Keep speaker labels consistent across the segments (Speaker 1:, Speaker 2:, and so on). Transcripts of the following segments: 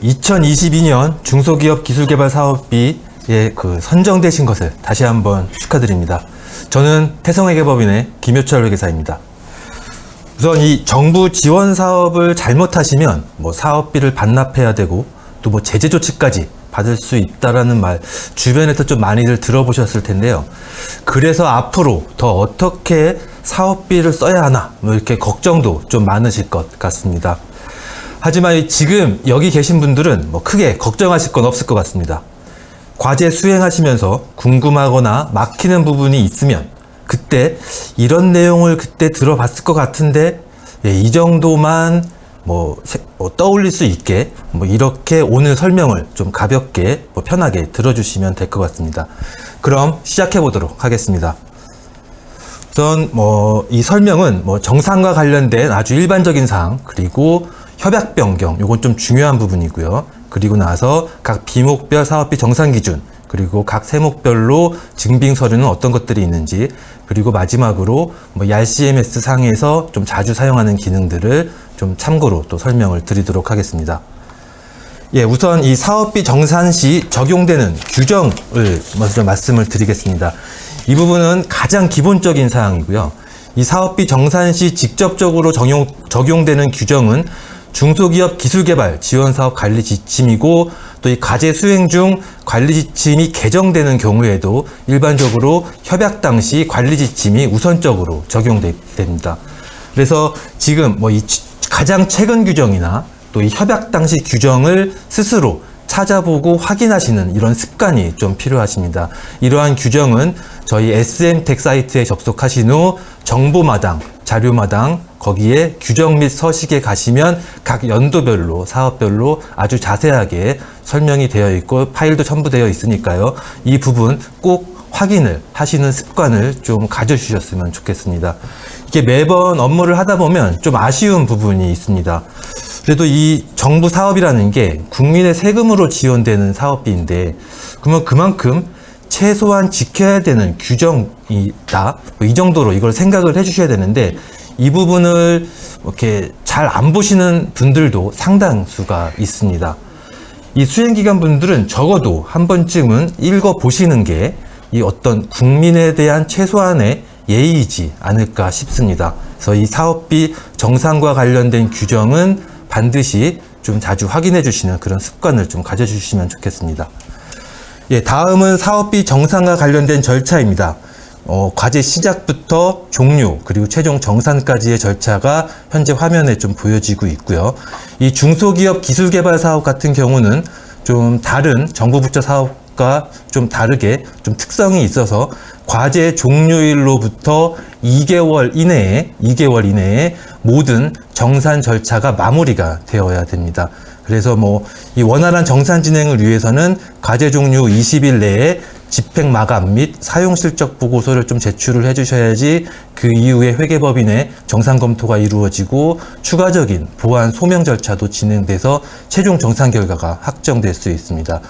Speaker 1: 2022년 중소기업 기술개발 사업비에 선정되신 것을 다시 한번 축하드립니다. 저는 태성회계법인의 김효철 회계사입니다. 우선 이 정부 지원 사업을 잘못하시면 사업비를 반납해야 되고 또 제재 조치까지 받을 수 있다라는 말 주변에서 좀 많이들 들어보셨을 텐데요. 그래서 앞으로 더 어떻게 사업비를 써야 하나 이렇게 걱정도 좀 많으실 것 같습니다. 하지만 지금 여기 계신 분들은 크게 걱정하실 건 없을 것 같습니다. 과제 수행하시면서 궁금하거나 막히는 부분이 있으면 그때 이런 내용을 그때 들어봤을 것 같은데 이 정도만 떠올릴 수 있게 이렇게 오늘 설명을 좀 가볍게 편하게 들어주시면 될 것 같습니다. 그럼 시작해 보도록 하겠습니다. 우선 이 설명은 정산과 관련된 아주 일반적인 사항, 그리고 협약 변경, 요건 좀 중요한 부분이고요. 그리고 나서 각 비목별 사업비 정산 기준, 그리고 각 세목별로 증빙 서류는 어떤 것들이 있는지, 그리고 마지막으로 RCMS 상에서 좀 자주 사용하는 기능들을 좀 참고로 또 설명을 드리도록 하겠습니다. 우선 이 사업비 정산 시 적용되는 규정을 먼저 말씀을 드리겠습니다. 이 부분은 가장 기본적인 사항이고요. 이 사업비 정산 시 직접적으로 적용되는 규정은 중소기업 기술개발 지원사업 관리 지침이고, 또 이 과제 수행 중 관리 지침이 개정되는 경우에도 일반적으로 협약 당시 관리 지침이 우선적으로 적용됩니다. 그래서 지금 이 가장 최근 규정이나 또 이 협약 당시 규정을 스스로 찾아보고 확인하시는 이런 습관이 좀 필요하십니다. 이러한 규정은 저희 SM텍 사이트에 접속하신 후 정보마당, 자료마당, 거기에 규정 및 서식에 가시면 각 연도별로, 사업별로 아주 자세하게 설명이 되어 있고 파일도 첨부되어 있으니까요. 이 부분 꼭 확인을 하시는 습관을 좀 가져주셨으면 좋겠습니다. 이게 매번 업무를 하다 보면 좀 아쉬운 부분이 있습니다. 그래도 이 정부 사업이라는 게 국민의 세금으로 지원되는 사업비인데, 그러면 그만큼 최소한 지켜야 되는 규정이다, 이 정도로 이걸 생각을 해주셔야 되는데, 이 부분을 이렇게 잘 안 보시는 분들도 상당수가 있습니다. 이 수행기관 분들은 적어도 한 번쯤은 읽어보시는 게 이 어떤 국민에 대한 최소한의 예의이지 않을까 싶습니다. 그래서 이 사업비 정산과 관련된 규정은 반드시 좀 자주 확인해 주시는 그런 습관을 좀 가져주시면 좋겠습니다. 다음은 사업비 정산과 관련된 절차입니다. 과제 시작부터 종료, 그리고 최종 정산까지의 절차가 현재 화면에 좀 보여지고 있고요. 이 중소기업 기술개발 사업 같은 경우는 좀 다른 정부 부처 사업과 좀 다르게 좀 특성이 있어서 과제 종료일로부터 2개월 이내에 모든 정산 절차가 마무리가 되어야 됩니다. 그래서 이 원활한 정산 진행을 위해서는 과제 종료 20일 내에 집행 마감 및 사용 실적 보고서를 좀 제출을 해주셔야지 그 이후에 회계법인의 정산 검토가 이루어지고 추가적인 보완 소명 절차도 진행돼서 최종 정산 결과가 확정될 수 있습니다.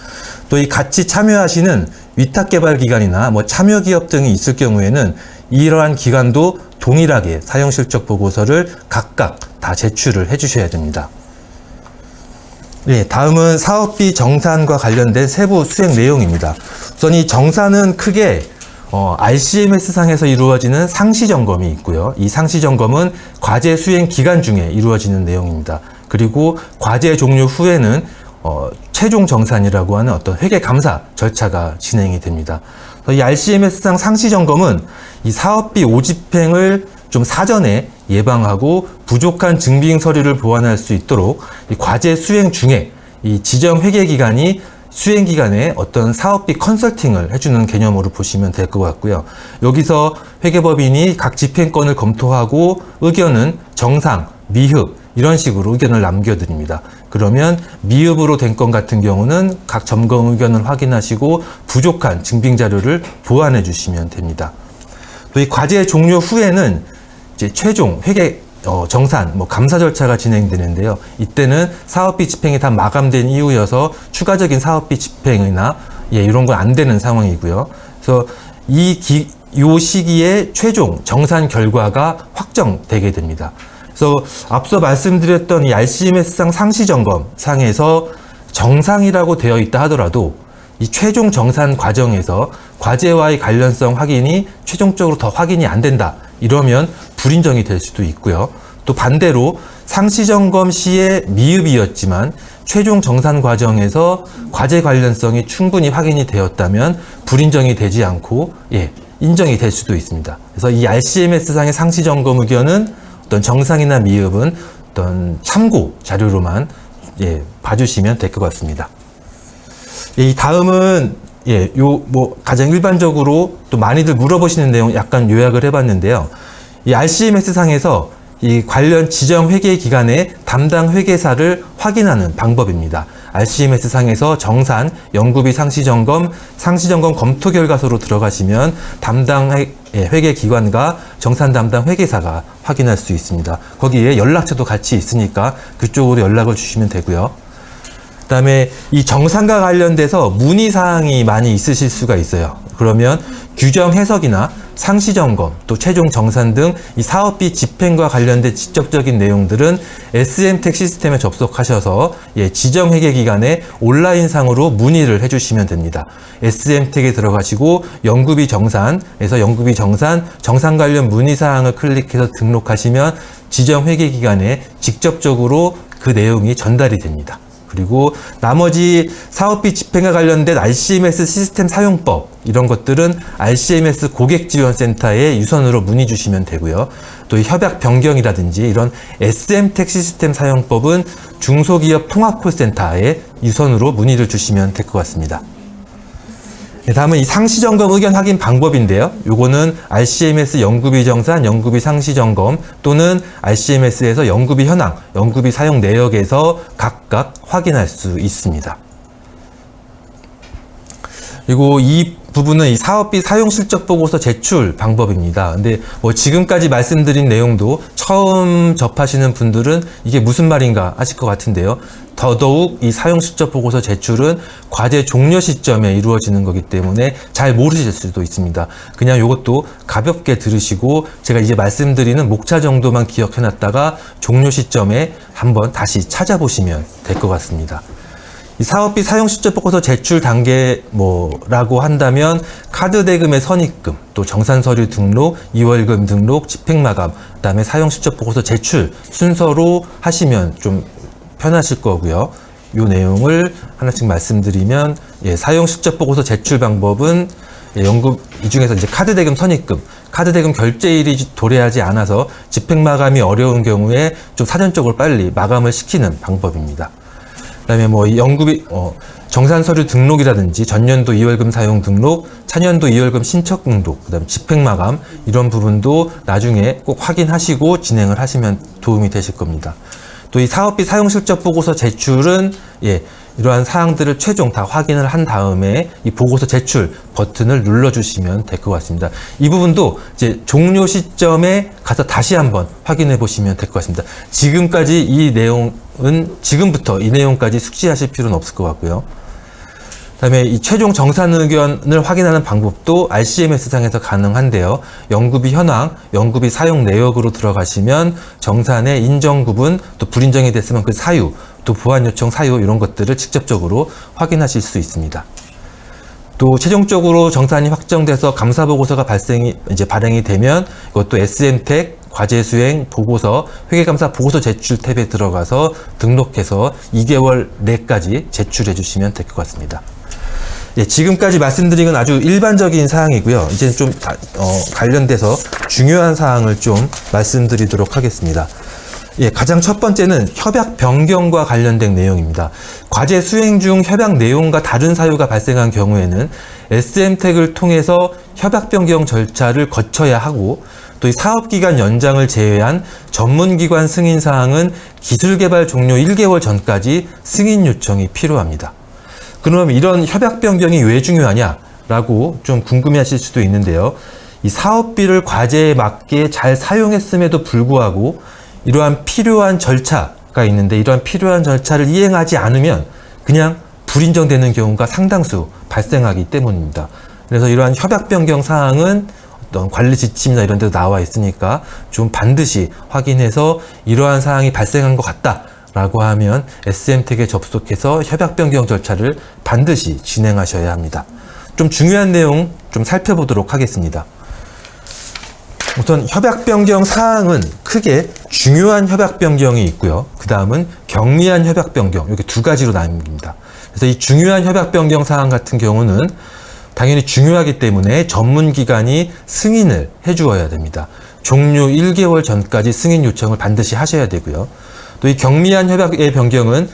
Speaker 1: 또 이 같이 참여하시는 위탁개발기관이나 참여기업 등이 있을 경우에는 이러한 기관도 동일하게 사용 실적 보고서를 각각 다 제출을 해주셔야 됩니다. 다음은 사업비 정산과 관련된 세부 수행 내용입니다. 우선 이 정산은 크게 RCMS 상에서 이루어지는 상시 점검이 있고요. 이 상시 점검은 과제 수행 기간 중에 이루어지는 내용입니다. 그리고 과제 종료 후에는 최종 정산이라고 하는 어떤 회계 감사 절차가 진행이 됩니다. 이 RCMS 상 상시 점검은 이 사업비 오집행을 좀 사전에 예방하고 부족한 증빙 서류를 보완할 수 있도록 이 과제 수행 중에 이 지정 회계기관이 수행기관에 어떤 사업비 컨설팅을 해주는 개념으로 보시면 될 것 같고요. 여기서 회계법인이 각 집행권을 검토하고 의견은 정상, 미흡 이런 식으로 의견을 남겨드립니다. 그러면 미흡으로 된 건 같은 경우는 각 점검 의견을 확인하시고 부족한 증빙 자료를 보완해 주시면 됩니다. 또 이 과제 종료 후에는 이제 최종 회계 정산, 감사 절차가 진행되는데요. 이때는 사업비 집행이 다 마감된 이후여서 추가적인 사업비 집행이나 이런 건 안 되는 상황이고요. 그래서 요 시기에 최종 정산 결과가 확정되게 됩니다. 그래서 앞서 말씀드렸던 이 RCMS상 상시 점검 상에서 정상이라고 되어 있다 하더라도 이 최종 정산 과정에서 과제와의 관련성 확인이 최종적으로 더 확인이 안 된다. 이러면 불인정이 될 수도 있고요. 또 반대로 상시점검 시에 미흡이었지만 최종 정산 과정에서 과제 관련성이 충분히 확인이 되었다면 불인정이 되지 않고 인정이 될 수도 있습니다. 그래서 이 RCMS상의 상시점검 의견은 어떤 정상이나 미흡은 어떤 참고 자료로만 봐주시면 될 것 같습니다. 이 다음은 가장 일반적으로 또 많이들 물어보시는 내용 약간 요약을 해봤는데요. 이 RCMS 상에서 이 관련 지정 회계 기간에 담당 회계사를 확인하는 방법입니다. RCMS 상에서 정산, 연구비 상시점검, 상시점검 검토 결과서로 들어가시면 담당 회계 기관과 정산 담당 회계사가 확인할 수 있습니다. 거기에 연락처도 같이 있으니까 그쪽으로 연락을 주시면 되고요. 그다음에 이 정산과 관련돼서 문의사항이 많이 있으실 수가 있어요. 그러면 규정 해석이나 상시점검, 또 최종 정산 등 이 사업비 집행과 관련된 직접적인 내용들은 SM택 시스템에 접속하셔서 지정회계기관에 온라인상으로 문의를 해주시면 됩니다. SM택에 들어가시고 연구비 정산에서 연구비 정산 관련 문의사항을 클릭해서 등록하시면 지정회계기관에 직접적으로 그 내용이 전달이 됩니다. 그리고 나머지 사업비 집행과 관련된 RCMS 시스템 사용법 이런 것들은 RCMS 고객지원센터에 유선으로 문의 주시면 되고요. 또 협약 변경이라든지 이런 SM택 시스템 사용법은 중소기업 통합콜센터에 유선으로 문의를 주시면 될 것 같습니다. 다음은 이 상시점검 의견 확인 방법인데요. 요거는 RCMS 연구비 정산, 연구비 상시점검 또는 RCMS에서 연구비 현황, 연구비 사용 내역에서 각각 확인할 수 있습니다. 그리고 이 부분은 이 사업비 사용 실적 보고서 제출 방법입니다. 근데 지금까지 말씀드린 내용도 처음 접하시는 분들은 이게 무슨 말인가 하실 것 같은데요. 더더욱 이 사용 실적 보고서 제출은 과제 종료 시점에 이루어지는 거기 때문에 잘 모르실 수도 있습니다. 그냥 이것도 가볍게 들으시고 제가 이제 말씀드리는 목차 정도만 기억해 놨다가 종료 시점에 한번 다시 찾아보시면 될 것 같습니다. 이 사업비 사용 실적 보고서 제출 단계 라고 한다면 카드 대금의 선입금, 또 정산 서류 등록, 2월금 등록, 집행 마감, 그다음에 사용 실적 보고서 제출 순서로 하시면 좀 편하실 거고요. 이 내용을 하나씩 말씀드리면 사용 실적 보고서 제출 방법은 이 중에서 이제 카드 대금 선입금, 카드 대금 결제일이 도래하지 않아서 집행 마감이 어려운 경우에 좀 사전적으로 빨리 마감을 시키는 방법입니다. 그다음에 연구비 정산 서류 등록이라든지 전년도 2월금 사용 등록, 차년도 2월금 신청 등록, 그다음 집행 마감 이런 부분도 나중에 꼭 확인하시고 진행을 하시면 도움이 되실 겁니다. 또 이 사업비 사용 실적 보고서 제출은 이러한 사항들을 최종 다 확인을 한 다음에 이 보고서 제출 버튼을 눌러주시면 될 것 같습니다. 이 부분도 이제 종료 시점에 가서 다시 한번 확인해 보시면 될 것 같습니다. 지금까지 이 내용은 지금부터 이 내용까지 숙지하실 필요는 없을 것 같고요. 그다음에 이 최종 정산 의견을 확인하는 방법도 RCMS상에서 가능한데요. 연구비 현황, 연구비 사용 내역으로 들어가시면 정산의 인정 구분, 또 불인정이 됐으면 그 사유, 또 보완 요청 사유 이런 것들을 직접적으로 확인하실 수 있습니다. 또 최종적으로 정산이 확정돼서 감사 보고서가 발행이 되면 이것도 SM택 과제 수행 보고서 회계감사 보고서 제출 탭에 들어가서 등록해서 2개월 내까지 제출해 주시면 될 것 같습니다. 지금까지 말씀드린 건 아주 일반적인 사항이고요. 이제 좀 관련돼서 중요한 사항을 좀 말씀드리도록 하겠습니다. 가장 첫 번째는 협약 변경과 관련된 내용입니다. 과제 수행 중 협약 내용과 다른 사유가 발생한 경우에는 SM택을 통해서 협약 변경 절차를 거쳐야 하고 또 이 사업기간 연장을 제외한 전문기관 승인 사항은 기술개발 종료 1개월 전까지 승인 요청이 필요합니다. 그럼 이런 협약 변경이 왜 중요하냐라고 좀 궁금해하실 수도 있는데요. 이 사업비를 과제에 맞게 잘 사용했음에도 불구하고 이러한 필요한 절차가 있는데 이러한 필요한 절차를 이행하지 않으면 그냥 불인정되는 경우가 상당수 발생하기 때문입니다. 그래서 이러한 협약 변경 사항은 어떤 관리 지침이나 이런 데도 나와 있으니까 좀 반드시 확인해서 이러한 사항이 발생한 것 같다 라고 하면 SM택에 접속해서 협약 변경 절차를 반드시 진행하셔야 합니다. 좀 중요한 내용 좀 살펴보도록 하겠습니다. 우선 협약 변경 사항은 크게 중요한 협약 변경이 있고요. 그 다음은 경미한 협약 변경, 이렇게 두 가지로 나뉩니다. 그래서 이 중요한 협약 변경 사항 같은 경우는 당연히 중요하기 때문에 전문기관이 승인을 해주어야 됩니다. 종료 1개월 전까지 승인 요청을 반드시 하셔야 되고요. 또 이 경미한 협약의 변경은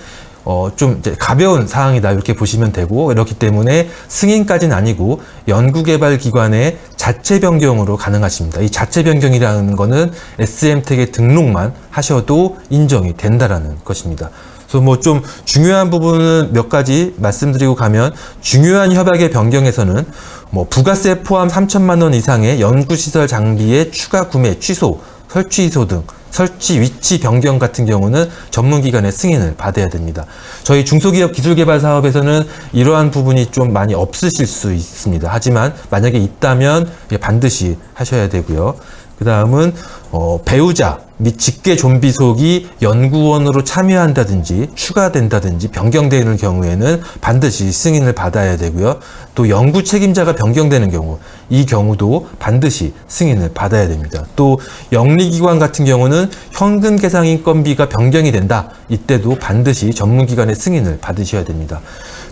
Speaker 1: 좀 이제 가벼운 사항이다 이렇게 보시면 되고, 그렇기 때문에 승인까지는 아니고 연구개발기관의 자체 변경으로 가능하십니다. 이 자체 변경이라는 거는 SM택에 등록만 하셔도 인정이 된다라는 것입니다. 그래서 뭐 좀 중요한 부분은 몇 가지 말씀드리고 가면, 중요한 협약의 변경에서는 뭐 부가세 포함 3천만 원 이상의 연구시설 장비의 추가 구매 취소, 설치 취소 등 설치 위치 변경 같은 경우는 전문기관의 승인을 받아야 됩니다. 저희 중소기업 기술개발 사업에서는 이러한 부분이 좀 많이 없으실 수 있습니다. 하지만 만약에 있다면 반드시 하셔야 되고요. 그 다음은 배우자 및 직계 좀비속이 연구원으로 참여한다든지 추가된다든지 변경되는 경우에는 반드시 승인을 받아야 되고요. 또 연구 책임자가 변경되는 경우, 이 경우도 반드시 승인을 받아야 됩니다. 또 영리기관 같은 경우는 현금 계상 인건비가 변경이 된다. 이때도 반드시 전문기관의 승인을 받으셔야 됩니다.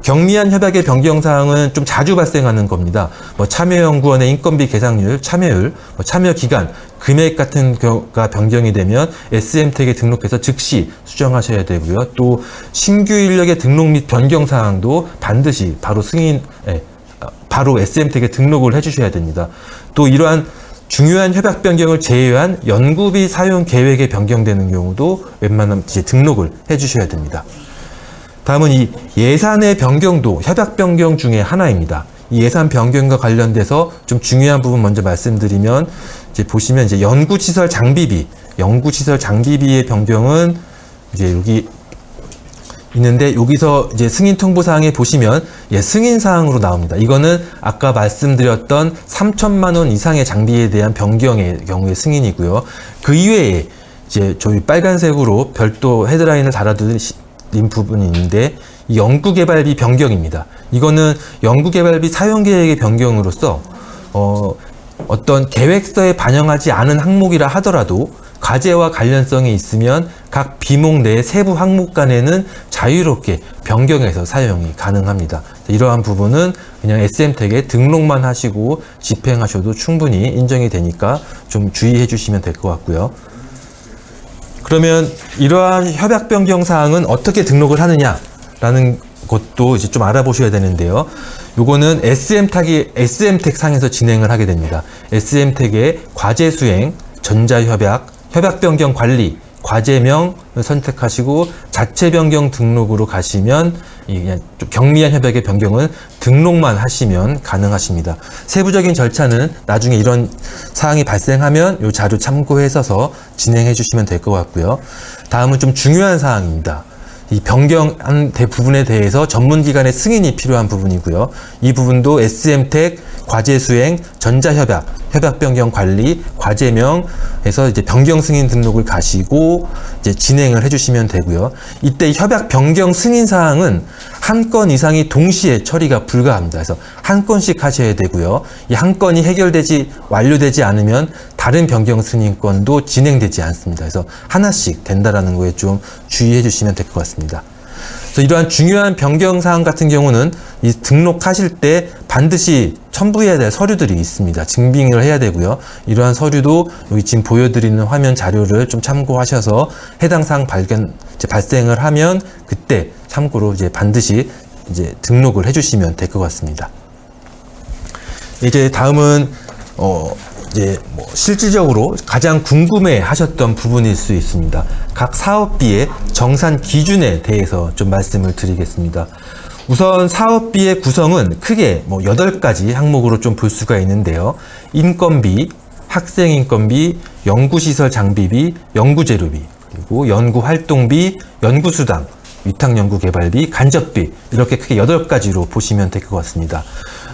Speaker 1: 경미한 협약의 변경사항은 좀 자주 발생하는 겁니다. 뭐 참여연구원의 인건비 계상률, 참여율, 참여기간, 금액 같은 경우가 변경이 되면 SM택에 등록해서 즉시 수정하셔야 되고요. 또 신규 인력의 등록 및 변경사항도 반드시 바로 SM택에 등록을 해주셔야 됩니다. 또 이러한 중요한 협약 변경을 제외한 연구비 사용 계획에 변경되는 경우도 웬만하면 이제 등록을 해주셔야 됩니다. 다음은 이 예산의 변경도 협약 변경 중에 하나입니다. 이 예산 변경과 관련돼서 좀 중요한 부분 먼저 말씀드리면, 이제 보시면 이제 연구시설 장비비의 변경은 이제 여기 있는데, 여기서 이제 승인 통보사항에 보시면 승인 사항으로 나옵니다. 이거는 아까 말씀드렸던 3천만 원 이상의 장비에 대한 변경의 경우의 승인이고요. 그 이외에 이제 저희 빨간색으로 별도 헤드라인을 달아둔 부분이 있는데, 이 연구개발비 변경입니다. 이거는 연구개발비 사용계획의 변경으로서 어떤 계획서에 반영하지 않은 항목이라 하더라도 과제와 관련성이 있으면 각 비목 내 세부 항목 간에는 자유롭게 변경해서 사용이 가능합니다. 이러한 부분은 그냥 SM택에 등록만 하시고 집행하셔도 충분히 인정이 되니까 좀 주의해 주시면 될 것 같고요. 그러면 이러한 협약 변경 사항은 어떻게 등록을 하느냐라는 것도 이제 좀 알아보셔야 되는데요. 요거는 SM택 상에서 진행을 하게 됩니다. SM택의 과제 수행, 전자협약, 협약 변경 관리, 과제명을 선택하시고 자체 변경 등록으로 가시면 그냥 좀 경미한 협약의 변경은 등록만 하시면 가능하십니다. 세부적인 절차는 나중에 이런 사항이 발생하면 이 자료 참고해서 진행해 주시면 될 것 같고요. 다음은 좀 중요한 사항입니다. 이 변경한 부분에 대해서 전문기관의 승인이 필요한 부분이고요. 이 부분도 SM택 과제 수행, 전자협약, 협약 변경 관리, 과제명에서 이제 변경 승인 등록을 가시고 이제 진행을 해주시면 되고요. 이때 협약 변경 승인 사항은 한 건 이상이 동시에 처리가 불가합니다. 그래서 한 건씩 하셔야 되고요. 이 한 건이 완료되지 않으면 다른 변경 승인권도 진행되지 않습니다. 그래서 하나씩 된다라는 거에 좀 주의해 주시면 될 것 같습니다. 그래서 이러한 중요한 변경 사항 같은 경우는 이 등록하실 때 반드시 첨부해야 될 서류들이 있습니다. 증빙을 해야 되고요. 이러한 서류도 여기 지금 보여드리는 화면 자료를 좀 참고하셔서 해당 사항 발생을 하면 그때 참고로 이제 반드시 이제 등록을 해주시면 될 것 같습니다. 이제 다음은 이제 뭐 실질적으로 가장 궁금해 하셨던 부분일 수 있습니다. 각 사업비의 정산 기준에 대해서 좀 말씀을 드리겠습니다. 우선 사업비의 구성은 크게 뭐 8가지 항목으로 좀 볼 수가 있는데요. 인건비, 학생인건비, 연구시설 장비비, 연구재료비, 그리고 연구활동비, 연구수당, 위탁연구개발비, 간접비, 이렇게 크게 8가지로 보시면 될 것 같습니다.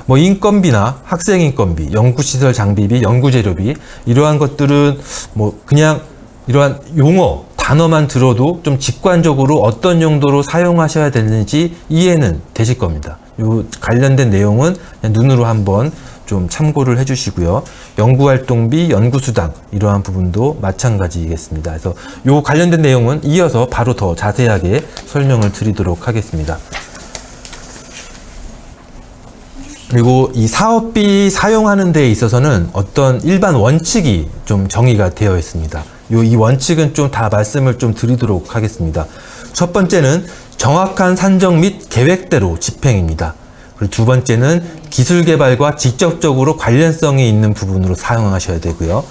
Speaker 1: 뭐 인건비나 학생인건비, 연구시설 장비비, 연구재료비, 이러한 것들은 뭐 그냥 이러한 용어, 단어만 들어도 좀 직관적으로 어떤 용도로 사용하셔야 되는지 이해는 되실 겁니다. 요 관련된 내용은 그냥 눈으로 한번 좀 참고를 해주시고요. 연구활동비, 연구수당 이러한 부분도 마찬가지겠습니다. 그래서 요 관련된 내용은 이어서 바로 더 자세하게 설명을 드리도록 하겠습니다. 그리고 이 사업비 사용하는 데 있어서는 어떤 일반 원칙이 좀 정의가 되어 있습니다. 이 원칙은 좀 다 말씀을 좀 드리도록 하겠습니다. 첫 번째는 정확한 산정 및 계획대로 집행입니다. 그리고 두 번째는 기술 개발과 직접적으로 관련성이 있는 부분으로 사용하셔야 되고요.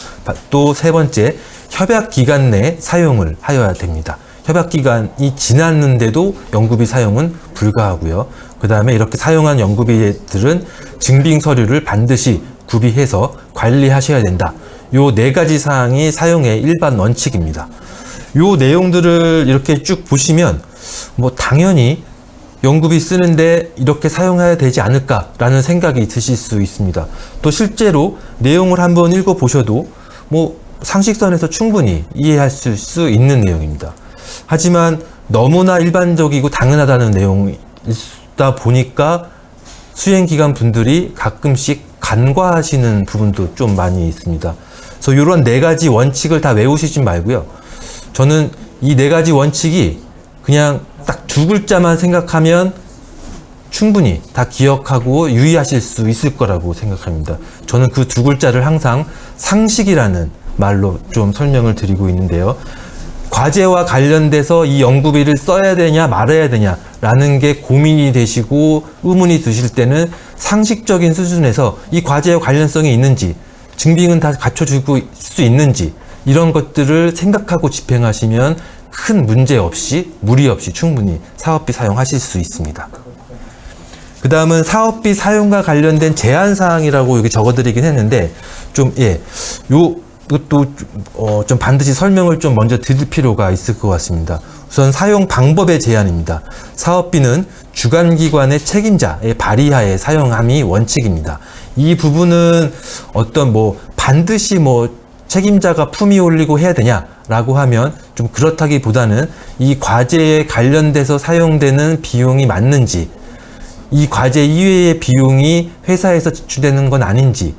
Speaker 1: 또 세 번째, 협약 기간 내 사용을 하여야 됩니다. 협약 기간이 지났는데도 연구비 사용은 불가하고요. 그 다음에 이렇게 사용한 연구비들은 증빙 서류를 반드시 구비해서 관리하셔야 된다. 요 네 가지 사항이 사용의 일반 원칙입니다. 요 내용들을 이렇게 쭉 보시면 뭐 당연히 연구비 쓰는데 이렇게 사용해야 되지 않을까라는 생각이 드실 수 있습니다. 또 실제로 내용을 한번 읽어보셔도 뭐 상식선에서 충분히 이해할 수 있는 내용입니다. 하지만 너무나 일반적이고 당연하다는 내용이다 보니까 수행기관 분들이 가끔씩 간과하시는 부분도 좀 많이 있습니다. 그래서 이런 네 가지 원칙을 다 외우시지 말고요. 저는 이 네 가지 원칙이 그냥 딱 두 글자만 생각하면 충분히 다 기억하고 유의하실 수 있을 거라고 생각합니다. 저는 그 두 글자를 항상 상식이라는 말로 좀 설명을 드리고 있는데요. 과제와 관련돼서 이 연구비를 써야 되냐 말아야 되냐 라는 게 고민이 되시고 의문이 드실 때는 상식적인 수준에서 이 과제와 관련성이 있는지, 증빙은 다 갖춰줄 수 있는지 이런 것들을 생각하고 집행하시면 큰 문제 없이 무리 없이 충분히 사업비 사용하실 수 있습니다. 그 다음은 사업비 사용과 관련된 제한사항이라고 여기 적어드리긴 했는데 이것도 좀 반드시 설명을 좀 먼저 드릴 필요가 있을 것 같습니다. 우선 사용 방법의 제한입니다. 사업비는 주관기관의 책임자의 발의하에 사용함이 원칙입니다. 이 부분은 어떤 반드시 책임자가 품위 올리고 해야 되냐라고 하면 좀 그렇다기보다는 이 과제에 관련돼서 사용되는 비용이 맞는지, 이 과제 이외의 비용이 회사에서 지출되는 건 아닌지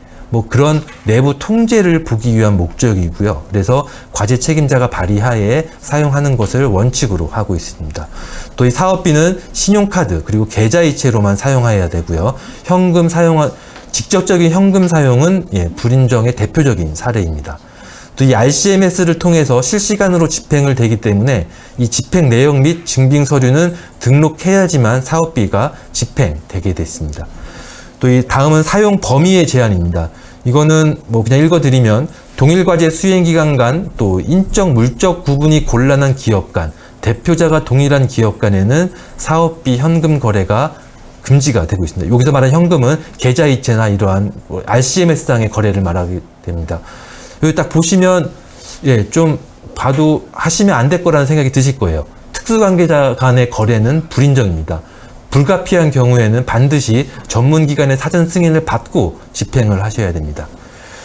Speaker 1: 그런 내부 통제를 보기 위한 목적이고요. 그래서 과제 책임자가 발의하에 사용하는 것을 원칙으로 하고 있습니다. 또 이 사업비는 신용카드 그리고 계좌이체로만 사용해야 되고요. 직접적인 현금 사용은 불인정의 대표적인 사례입니다. 또 이 RCMS를 통해서 실시간으로 집행을 되기 때문에 이 집행 내역 및 증빙 서류는 등록해야지만 사업비가 집행되게 됐습니다. 또 이 다음은 사용 범위의 제한입니다. 이거는 그냥 읽어드리면 동일과제 수행기간 간 또 인적 물적 구분이 곤란한 기업 간, 대표자가 동일한 기업 간에는 사업비 현금 거래가 금지가 되고 있습니다. 여기서 말하는 현금은 계좌이체나 이러한 RCMS상의 거래를 말하게 됩니다. 여기 딱 보시면 좀 봐도 하시면 안 될 거라는 생각이 드실 거예요. 특수관계자 간의 거래는 불인정입니다. 불가피한 경우에는 반드시 전문기관의 사전 승인을 받고 집행을 하셔야 됩니다.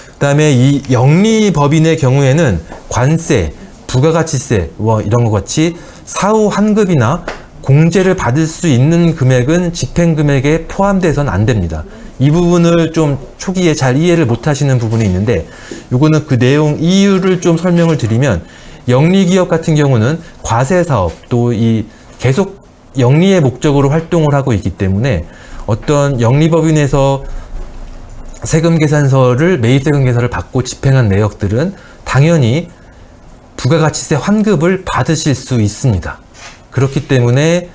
Speaker 1: 그 다음에 이 영리법인의 경우에는 관세, 부가가치세 이런 것 같이 사후 환급이나 공제를 받을 수 있는 금액은 집행금액에 포함돼서는 안 됩니다. 이 부분을 좀 초기에 잘 이해를 못 하시는 부분이 있는데 요거는 그 내용 이유를 좀 설명을 드리면 영리기업 같은 경우는 과세사업 또 이 계속 영리의 목적으로 활동을 하고 있기 때문에 어떤 영리법인에서 세금계산서를 매입세금계산서를 받고 집행한 내역들은 당연히 부가가치세 환급을 받으실 수 있습니다. 그렇기 때문에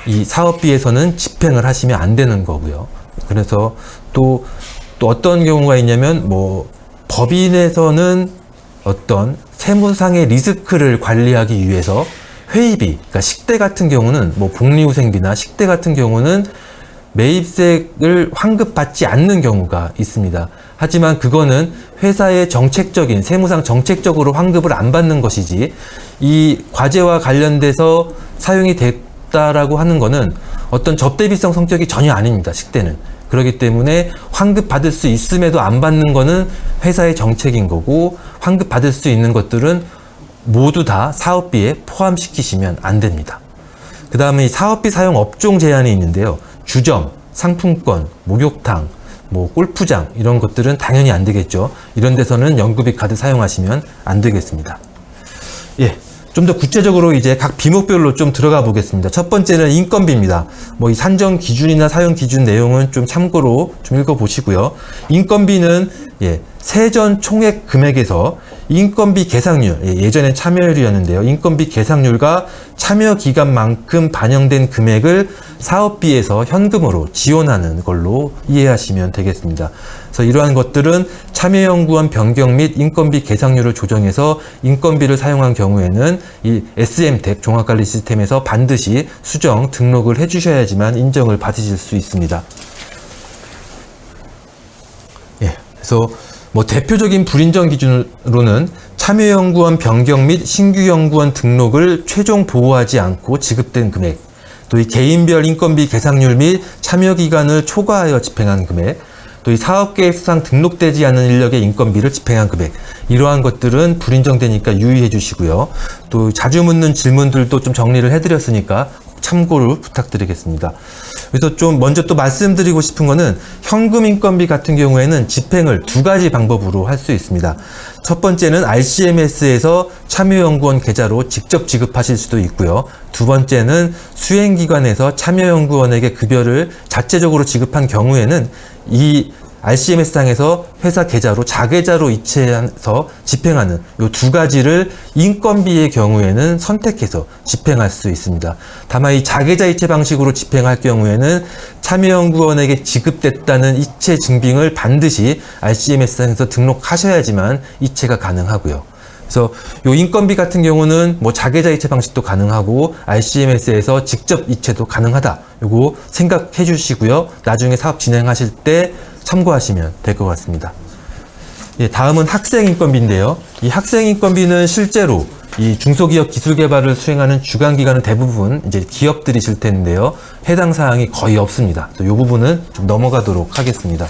Speaker 1: 이 사업비에서는 집행을 하시면 안 되는 거고요. 그래서 또 어떤 경우가 있냐면 법인에서는 어떤 세무상의 리스크를 관리하기 위해서 회의비, 그러니까 식대 같은 경우는 복리후생비나 식대 같은 경우는 매입세를 환급받지 않는 경우가 있습니다. 하지만 그거는 회사의 정책적인, 세무상 정책적으로 환급을 안 받는 것이지 이 과제와 관련돼서 사용이 됐다라고 하는 거는 어떤 접대비성 성격이 전혀 아닙니다. 식대는. 그렇기 때문에 환급 받을 수 있음에도 안 받는 거는 회사의 정책인 거고 환급 받을 수 있는 것들은 모두 다 사업비에 포함시키시면 안 됩니다. 그 다음에 이 사업비 사용 업종 제한이 있는데요. 주점, 상품권, 목욕탕, 뭐 골프장 이런 것들은 당연히 안 되겠죠. 이런 데서는 연구비 카드 사용하시면 안 되겠습니다. 예. 좀 더 구체적으로 이제 각 비목별로 좀 들어가 보겠습니다. 첫 번째는 인건비입니다. 뭐 이 산정 기준이나 사용 기준 내용은 좀 참고로 좀 읽어 보시고요. 인건비는 세전 총액 금액에서 인건비 계상률, 예전엔 참여율이었는데요. 인건비 계상률과 참여 기간만큼 반영된 금액을 사업비에서 현금으로 지원하는 걸로 이해하시면 되겠습니다. 그래서 이러한 것들은 참여연구원 변경 및 인건비 계상률을 조정해서 인건비를 사용한 경우에는 이 SM택 종합관리 시스템에서 반드시 수정, 등록을 해주셔야지만 인정을 받으실 수 있습니다. 그래서 뭐 대표적인 불인정 기준으로는 참여연구원 변경 및 신규 연구원 등록을 최종 보고하지 않고 지급된 금액, 또 이 개인별 인건비 계상률 및 참여 기간을 초과하여 집행한 금액, 또 이 사업계획서상 등록되지 않은 인력의 인건비를 집행한 금액, 이러한 것들은 불인정되니까 유의해 주시고요. 또 자주 묻는 질문들도 좀 정리를 해드렸으니까 참고를 부탁드리겠습니다. 그래서 좀 먼저 또 말씀드리고 싶은 거는 현금 인건비 같은 경우에는 집행을 두 가지 방법으로 할 수 있습니다. 첫 번째는 RCMS에서 참여연구원 계좌로 직접 지급하실 수도 있고요. 두 번째는 수행기관에서 참여연구원에게 급여를 자체적으로 지급한 경우에는 이 RCMS상에서 회사 계좌로 자계좌로 이체해서 집행하는 이 두 가지를 인건비의 경우에는 선택해서 집행할 수 있습니다. 다만 이 자계좌 이체 방식으로 집행할 경우에는 참여연구원에게 지급됐다는 이체 증빙을 반드시 RCMS상에서 등록하셔야지만 이체가 가능하고요. 그래서 요 인건비 같은 경우는 뭐 자계좌 이체 방식도 가능하고 RCMS에서 직접 이체도 가능하다. 요거 생각해 주시고요. 나중에 사업 진행하실 때 참고하시면 될 것 같습니다. 다음은 학생 인건비인데요. 이 학생 인건비는 실제로 이 중소기업 기술개발을 수행하는 주관기관은 대부분 이제 기업들이실 텐데요. 해당 사항이 거의 없습니다. 이 부분은 좀 넘어가도록 하겠습니다.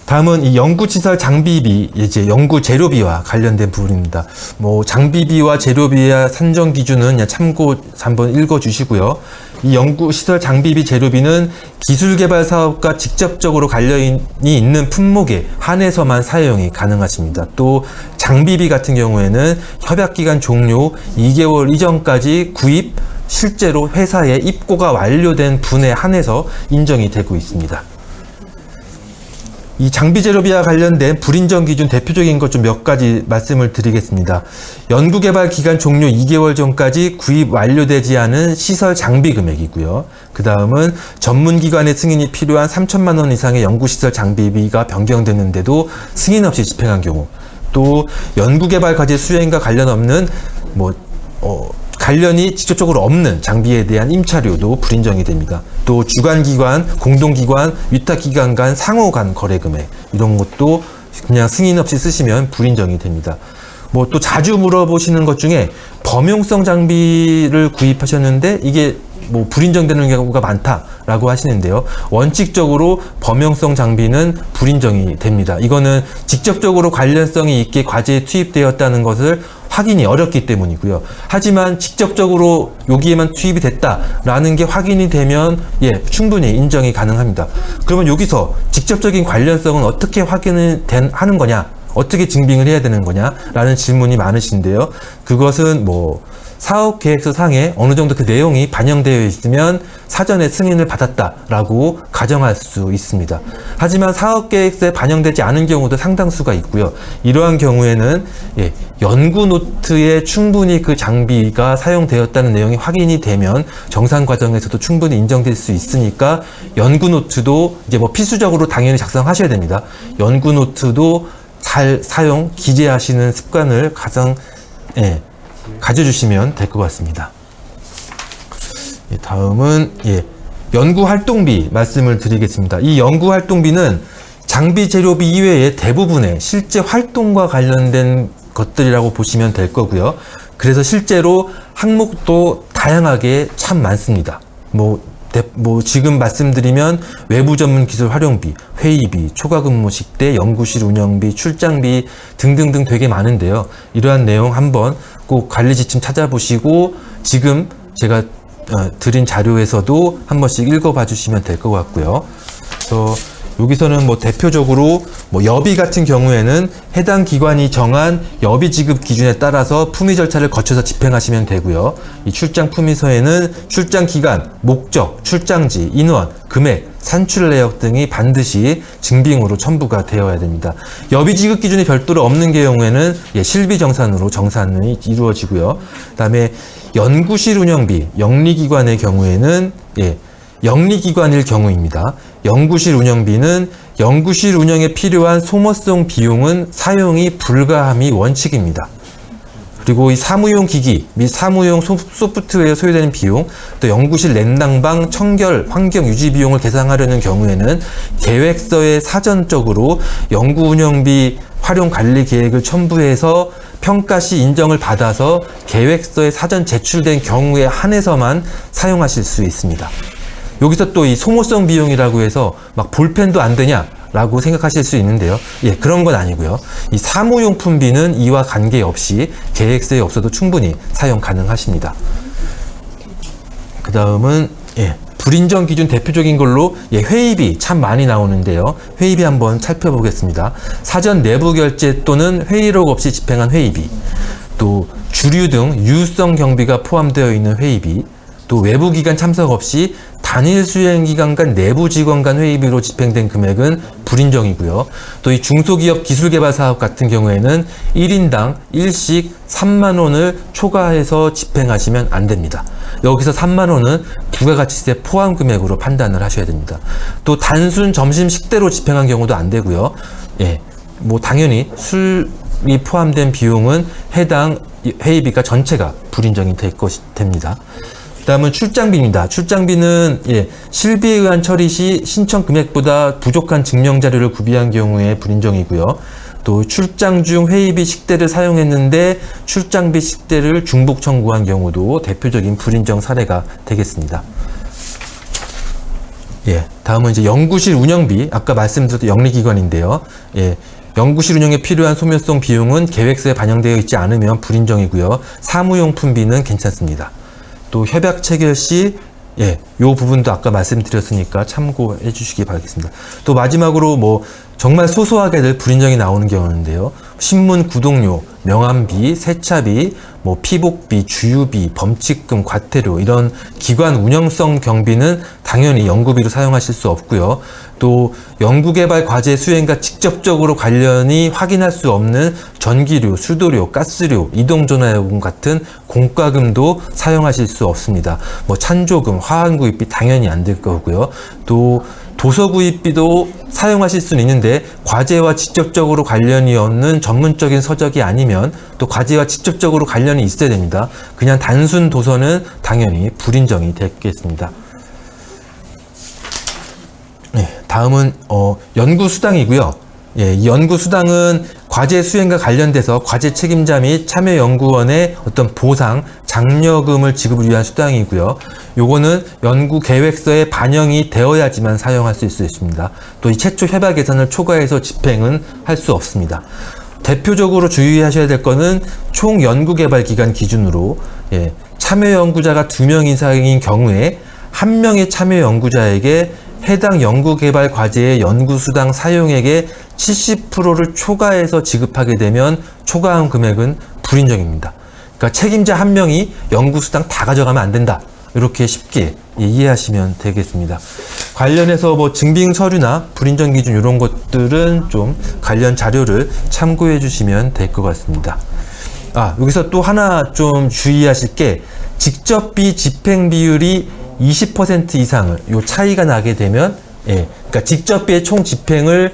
Speaker 1: 다음은 이 연구시설 장비비, 이제 연구 재료비와 관련된 부분입니다. 뭐 장비비와 재료비와 산정 기준은 그냥 참고 한번 읽어주시고요. 이 연구시설 장비비 재료비는 기술개발 사업과 직접적으로 관련이 있는 품목에 한해서만 사용이 가능하십니다. 또 장비비 같은 경우에는 협약기간 종료 2개월 이전까지 구입, 실제로 회사에 입고가 완료된 분에 한해서 인정이 되고 있습니다. 이 장비 재료비와 관련된 불인정 기준 대표적인 것 좀 몇 가지 말씀을 드리겠습니다. 연구개발 기간 종료 2개월 전까지 구입 완료되지 않은 시설 장비 금액이고요. 그 다음은 전문기관의 승인이 필요한 3천만 원 이상의 연구시설 장비비가 변경되는데도 승인 없이 집행한 경우, 또 연구개발 과제 수행과 관련 없는 관련이 직접적으로 없는 장비에 대한 임차료도 불인정이 됩니다. 또 주관기관, 공동기관, 위탁기관 간 상호 간 거래 금액, 이런 것도 그냥 승인 없이 쓰시면 불인정이 됩니다. 뭐 또 자주 물어보시는 것 중에 범용성 장비를 구입하셨는데 이게 뭐 불인정되는 경우가 많다라고 하시는데요. 원칙적으로 범용성 장비는 불인정이 됩니다. 이거는 직접적으로 관련성이 있게 과제에 투입되었다는 것을 확인이 어렵기 때문이고요. 하지만 직접적으로 여기에만 투입이 됐다라는 게 확인이 되면 충분히 인정이 가능합니다. 그러면 여기서 직접적인 관련성은 어떻게 확인을 하는 거냐? 어떻게 증빙을 해야 되는 거냐? 라는 질문이 많으신데요. 그것은 뭐 사업계획서 상에 어느 정도 그 내용이 반영되어 있으면 사전에 승인을 받았다라고 가정할 수 있습니다. 하지만 사업계획서에 반영되지 않은 경우도 상당수가 있고요. 이러한 경우에는 연구 노트에 충분히 그 장비가 사용되었다는 내용이 확인이 되면 정상 과정에서도 충분히 인정될 수 있으니까 연구 노트도 이제 뭐 필수적으로 당연히 작성하셔야 됩니다. 연구 노트도 잘 사용, 기재하시는 습관을 가장 가져주시면 될 것 같습니다. 다음은 연구활동비 말씀을 드리겠습니다. 이 연구활동비는 장비 재료비 이외에 대부분의 실제 활동과 관련된 것들이라고 보시면 될 거고요. 그래서 실제로 항목도 다양하게 참 많습니다. 뭐 지금 말씀드리면 외부 전문 기술 활용비, 회의비, 초과 근무 식대, 연구실 운영비, 출장비 등등등 되게 많은데요. 이러한 내용 한번 꼭 관리 지침 찾아보시고 지금 제가 드린 자료에서도 한 번씩 읽어봐 주시면 될 것 같고요. 그래서 여기서는 대표적으로 여비 같은 경우에는 해당 기관이 정한 여비 지급 기준에 따라서 품위 절차를 거쳐서 집행하시면 되고요. 이 출장 품위서에는 출장 기간, 목적, 출장지, 인원, 금액, 산출 내역 등이 반드시 증빙으로 첨부가 되어야 됩니다. 여비 지급 기준이 별도로 없는 경우에는 실비 정산으로 정산이 이루어지고요. 그다음에 연구실 운영비, 영리기관의 경우에는 영리기관일 경우입니다. 연구실 운영비는 연구실 운영에 필요한 소모성 비용은 사용이 불가함이 원칙입니다. 그리고 이 사무용 기기 및 사무용 소프트웨어에 소요되는 비용, 또 연구실 랜당방, 청결, 환경 유지 비용을 계산하려는 경우에는 계획서에 사전적으로 연구 운영비 활용 관리 계획을 첨부해서 평가 시 인정을 받아서 계획서에 사전 제출된 경우에 한해서만 사용하실 수 있습니다. 여기서 또 이 소모성 비용이라고 해서 막 볼펜도 안 되냐 라고 생각하실 수 있는데요. 그런 건 아니고요. 이 사무용품비는 이와 관계없이 계획서에 없어도 충분히 사용 가능하십니다. 그 다음은 불인정 기준 대표적인 걸로 회의비 참 많이 나오는데요. 회의비 한번 살펴보겠습니다. 사전 내부 결제 또는 회의록 없이 집행한 회의비, 또 주류 등 유효성 경비가 포함되어 있는 회의비, 또 외부 기관 참석 없이 단일 수행 기관 간 내부 직원 간 회의비로 집행된 금액은 불인정이고요. 또 이 중소기업 기술개발 사업 같은 경우에는 1인당 일식 3만 원을 초과해서 집행하시면 안 됩니다. 여기서 3만 원은 부가가치세 포함 금액으로 판단을 하셔야 됩니다. 또 단순 점심 식대로 집행한 경우도 안 되고요. 당연히 술이 포함된 비용은 해당 회의비가 전체가 불인정이 됩니다. 다음은 출장비입니다. 출장비는 실비에 의한 처리 시 신청 금액보다 부족한 증명 자료를 구비한 경우에 불인정이고요. 또 출장 중 회의비 식대를 사용했는데 출장비 식대를 중복 청구한 경우도 대표적인 불인정 사례가 되겠습니다. 다음은 이제 연구실 운영비, 아까 말씀드렸던 영리기관인데요. 연구실 운영에 필요한 소모성 비용은 계획서에 반영되어 있지 않으면 불인정이고요. 사무용품비는 괜찮습니다. 또 협약 체결 시 요 부분도 아까 말씀드렸으니까 참고해 주시기 바라겠습니다. 또 마지막으로 정말 소소하게들 불인정이 나오는 경우인데요. 신문 구독료, 명함비, 세차비, 피복비, 주유비, 범칙금, 과태료 이런 기관 운영성 경비는 당연히 연구비로 사용하실 수 없고요. 또 연구개발 과제 수행과 직접적으로 관련이 확인할 수 없는 전기료, 수도료, 가스료, 이동전화요금 같은 공과금도 사용하실 수 없습니다. 찬조금, 화환구입비 당연히 안 될 거고요. 또 도서구입비도 사용하실 수는 있는데 과제와 직접적으로 관련이 없는 전문적인 서적이 아니면 또 과제와 직접적으로 관련이 있어야 됩니다. 그냥 단순 도서는 당연히 불인정이 되겠습니다. 다음은 연구수당이고요. 이 연구수당은 과제 수행과 관련돼서 과제 책임자 및 참여연구원의 어떤 보상, 장려금을 지급을 위한 수당이고요. 요거는 연구 계획서에 반영이 되어야지만 사용할 수 있습니다. 또 이 최초 협약 예산을 초과해서 집행은 할 수 없습니다. 대표적으로 주의하셔야 될 거는 총 연구개발 기간 기준으로 참여 연구자가 2명 이상인 경우에 1명의 참여 연구자에게 해당 연구개발 과제의 연구수당 사용액의 70%를 초과해서 지급하게 되면 초과한 금액은 불인정입니다. 그러니까 책임자 1명이 연구수당 다 가져가면 안 된다. 이렇게 쉽게 이해하시면 되겠습니다. 관련해서 증빙 서류나 불인정 기준 이런 것들은 좀 관련 자료를 참고해 주시면 될 것 같습니다. 여기서 또 하나 좀 주의하실 게 직접비 집행 비율이 20% 이상을 요 차이가 나게 되면 그러니까 직접비의 총 집행을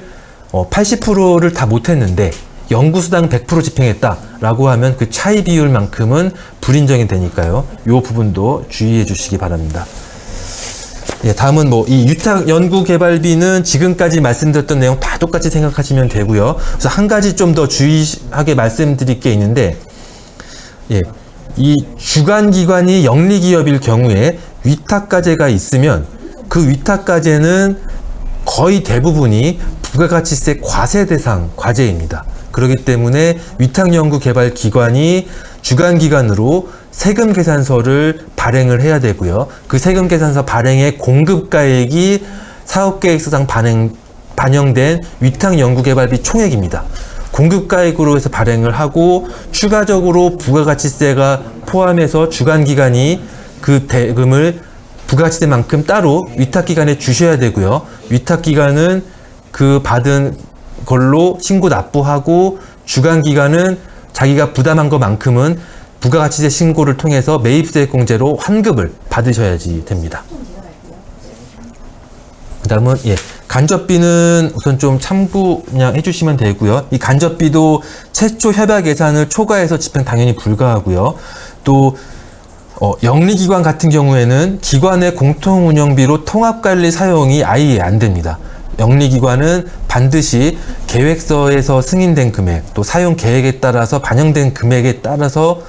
Speaker 1: 80%를 다 못했는데 연구수당 100% 집행했다라고 하면 그 차이 비율만큼은 불인정이 되니까요. 요 부분도 주의해 주시기 바랍니다. 다음은 이 유탁 연구개발비는 지금까지 말씀드렸던 내용 다 똑같이 생각하시면 되고요. 그래서 한 가지 좀 더 주의하게 말씀드릴 게 있는데 이 주관기관이 영리기업일 경우에 위탁과제가 있으면 그 위탁과제는 거의 대부분이 부가가치세 과세 대상 과제입니다. 그렇기 때문에 위탁연구개발기관이 주간기간으로 세금계산서를 발행을 해야 되고요. 그 세금계산서 발행의 공급가액이 사업계획서상 반영된 위탁연구개발비 총액입니다. 공급가액으로 해서 발행을 하고 추가적으로 부가가치세가 포함해서 주간기관이 그 대금을 부가가치세만큼 따로 위탁기관에 주셔야 되고요. 위탁기관은 그 받은 걸로 신고 납부하고 주간기관은 자기가 부담한 것만큼은 부가가치세 신고를 통해서 매입세액공제로 환급을 받으셔야지 됩니다. 그 다음은 간접비는 우선 좀 참고 그냥 해주시면 되고요. 이 간접비도 최초 협약 예산을 초과해서 집행 당연히 불가하고요. 또 영리기관 같은 경우에는 기관의 공통운영비로 통합관리 사용이 아예 안 됩니다. 영리기관은 반드시 계획서에서 승인된 금액, 또 사용 계획에 따라서 반영된 금액에 따라서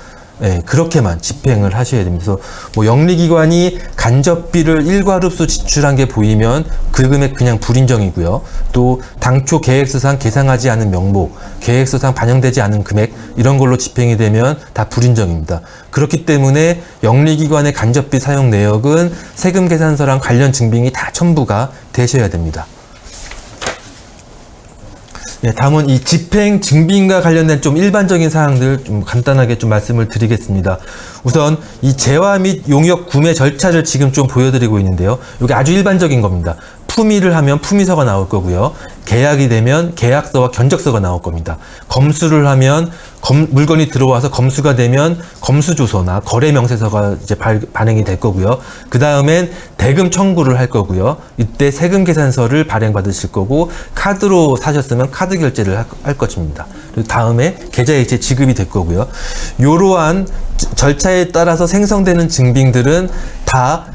Speaker 1: 그렇게만 집행을 하셔야 됩니다. 그래서 뭐 영리기관이 간접비를 일괄흡수 지출한 게 보이면 그 금액 그냥 불인정이고요. 또 당초 계획서상 계상하지 않은 명목, 계획서상 반영되지 않은 금액 이런 걸로 집행이 되면 다 불인정입니다. 그렇기 때문에 영리기관의 간접비 사용 내역은 세금계산서랑 관련 증빙이 다 첨부가 되셔야 됩니다. 다음은 이 집행 증빙과 관련된 좀 일반적인 사항들 좀 간단하게 좀 말씀을 드리겠습니다. 우선 이 재화 및 용역 구매 절차를 지금 좀 보여드리고 있는데요. 이게 아주 일반적인 겁니다. 품위를 하면 품위서가 나올 거고요. 계약이 되면 계약서와 견적서가 나올 겁니다. 검수를 하면 물건이 들어와서 검수가 되면 검수조서나 거래명세서가 이제 발행이 될 거고요. 그 다음엔 대금 청구를 할 거고요. 이때 세금계산서를 발행받으실 거고, 카드로 사셨으면 카드 결제를 할 것입니다. 그리고 다음에 계좌이체 지급이 될 거고요. 이러한 절차에 따라서 생성되는 증빙들은 다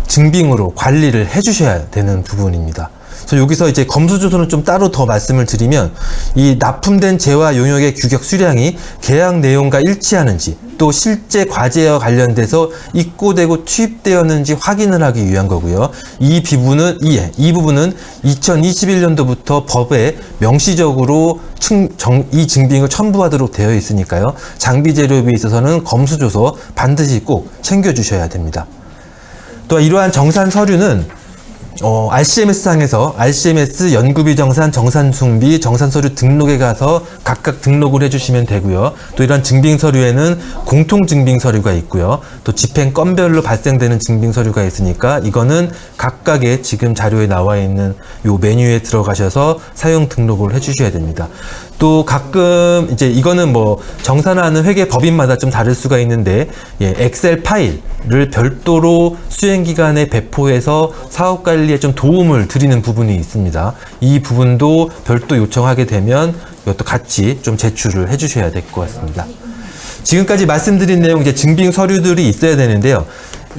Speaker 1: 증빙으로 관리를 해주셔야 되는 부분입니다. 그래서 여기서 이제 검수조서는 좀 따로 더 말씀을 드리면, 이 납품된 재화 용역의 규격 수량이 계약 내용과 일치하는지, 또 실제 과제와 관련돼서 입고되고 투입되었는지 확인을 하기 위한 거고요. 이 부분은 2021년도부터 법에 명시적으로 이 증빙을 첨부하도록 되어 있으니까요. 장비 재료비에 있어서는 검수조서 반드시 꼭 챙겨주셔야 됩니다. 또 이러한 정산 서류는 RCMS상에서 RCMS 연구비 정산, 정산숭비, 정산서류 등록에 가서 각각 등록을 해주시면 되고요. 또 이런 증빙서류에는 공통증빙서류가 있고요. 또 집행 건별로 발생되는 증빙서류가 있으니까 이거는 각각의 지금 자료에 나와 있는 요 메뉴에 들어가셔서 사용 등록을 해주셔야 됩니다. 또 가끔 이제 이거는 뭐 정산하는 회계 법인마다 좀 다를 수가 있는데, 엑셀 파일을 별도로 수행기관에 배포해서 사업관리에 좀 도움을 드리는 부분이 있습니다. 이 부분도 별도 요청하게 되면 이것도 같이 좀 제출을 해주셔야 될 것 같습니다. 지금까지 말씀드린 내용 이제 증빙 서류들이 있어야 되는데요.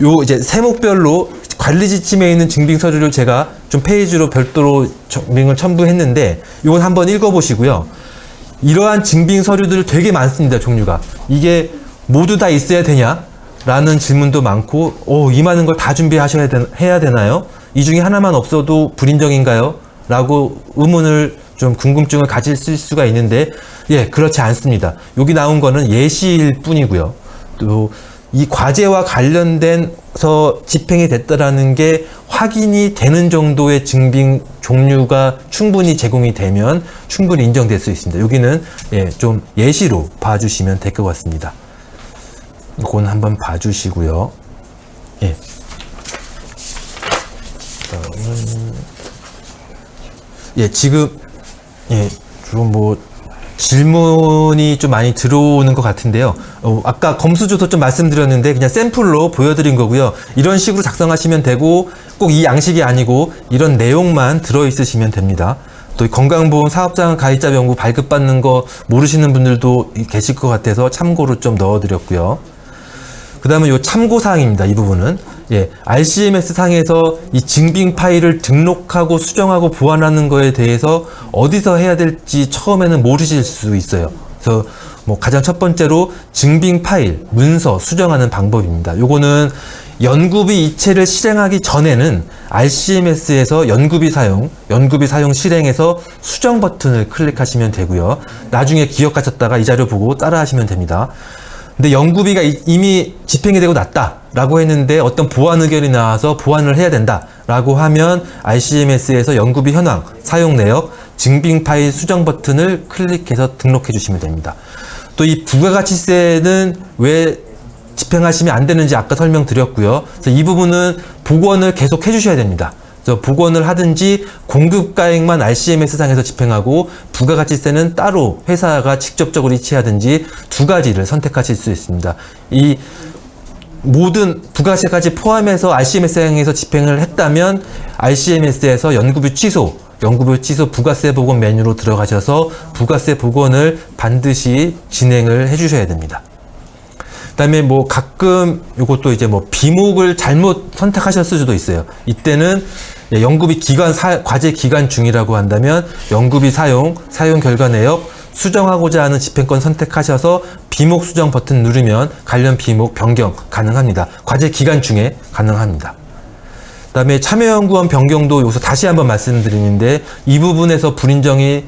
Speaker 1: 요 이제 세목별로 관리 지침에 있는 증빙 서류를 제가 좀 페이지로 별도로 증빙을 첨부했는데, 이건 한번 읽어보시고요. 이러한 증빙 서류들 되게 많습니다. 종류가. 이게 모두 다 있어야 되냐? 라는 질문도 많고, 이 많은 걸 다 해야 되나요? 이 중에 하나만 없어도 불인정인가요? 라고 의문을 좀 궁금증을 가질 수가 있는데, 그렇지 않습니다. 여기 나온 거는 예시일 뿐이고요. 또 이 과제와 관련된서 집행이 됐다라는 게 확인이 되는 정도의 증빙 종류가 충분히 제공이 되면 충분히 인정될 수 있습니다. 여기는 좀 예시로 봐주시면 될 것 같습니다. 이건 한번 봐주시고요. 지금 주로 뭐 질문이 좀 많이 들어오는 것 같은데요. 아까 검수조서 좀 말씀드렸는데 그냥 샘플로 보여드린 거고요. 이런 식으로 작성하시면 되고, 꼭 이 양식이 아니고 이런 내용만 들어있으시면 됩니다. 또 건강보험 사업장 가입자 명부 발급받는 거 모르시는 분들도 계실 것 같아서 참고로 좀 넣어드렸고요. 그 다음은 요 참고사항입니다. 이 부분은. RCMS 상에서 이 증빙 파일을 등록하고 수정하고 보완하는 거에 대해서 어디서 해야 될지 처음에는 모르실 수 있어요. 그래서 뭐 가장 첫 번째로 증빙 파일, 문서 수정하는 방법입니다. 요거는 연구비 이체를 실행하기 전에는 RCMS에서 연구비 사용 실행에서 수정 버튼을 클릭하시면 되고요. 나중에 기억하셨다가 이 자료 보고 따라 하시면 됩니다. 근데 연구비가 이미 집행이 되고 났다라고 했는데 어떤 보완 의견이 나와서 보완을 해야 된다라고 하면 RCMS에서 연구비 현황, 사용 내역, 증빙 파일 수정 버튼을 클릭해서 등록해 주시면 됩니다. 또 이 부가가치세는 왜 집행하시면 안 되는지 아까 설명드렸고요. 그래서 이 부분은 복원을 계속 해주셔야 됩니다. 그래서 복원을 하든지 공급가액만 RCMS상에서 집행하고 부가가치세는 따로 회사가 직접적으로 이체하든지 두 가지를 선택하실 수 있습니다. 이 모든 부가세까지 포함해서 RCMS상에서 집행을 했다면 RCMS에서 연구비 취소 부가세 복원 메뉴로 들어가셔서 부가세 복원을 반드시 진행을 해주셔야 됩니다. 그다음에 뭐 가끔 이것도 이제 뭐 비목을 잘못 선택하셨을 수도 있어요. 이때는 연구비 기간 과제 기간 중이라고 한다면 연구비 사용 결과 내역 수정하고자 하는 집행권 선택하셔서 비목 수정 버튼 누르면 관련 비목 변경 가능합니다. 과제 기간 중에 가능합니다. 그다음에 참여연구원 변경도 여기서 다시 한번 말씀드리는데 이 부분에서 불인정이